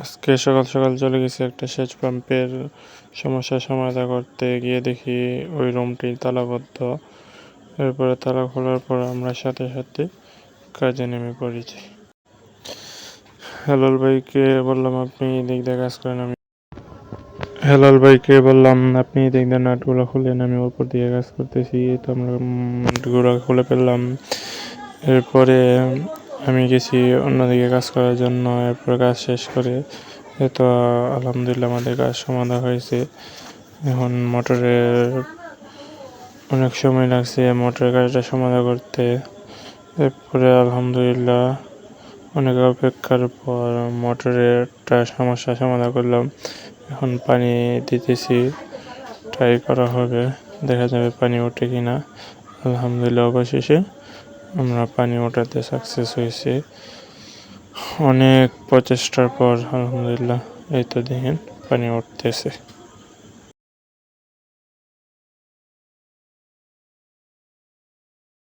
আজকে সকাল সকাল চলে গেছি একটা সেচ পাম্পের সমস্যার সমাধান করতে গিয়ে দেখি ওই রুমটি তালাবদ্ধ। এরপরে তালা খোলার পর আমরা সাথে সাথে কাজে নেমে পড়েছি। হেলাল ভাইকে বললাম আপনি এদিক দিয়ে কাজ করেন, আপনি এদিক দিয়ে নাটগুলো খুলেন, আমি উপর দিয়ে কাজ করতেছি। তো আমরা নাটগুলো খুলে ফেললাম। এরপরে আমি গেছি অন্যদিকে কাজ করার জন্য। এরপরে কাজ শেষ করে তো আলহামদুলিল্লাহ আমাদের কাজ সমাধা হয়েছে। এখন মোটরের অনেক সময় লাগছে মোটরের কাজটা সমাধা করতে। এরপরে আলহামদুলিল্লাহ অনেক অপেক্ষার পর মোটরেরটা সমস্যা সমাধান করলাম। এখন পানি দিতেছি, ট্রাই করা হবে, দেখা যাবে পানি ওঠে কিনা। আলহামদুলিল্লাহ অবশেষে আমরা পানি ওঠাতে সাকসেস হয়েছি অনেক প্রচেষ্টার পর। আলহামদুলিল্লাহ এই তো দেখেন পানি উঠতেছে।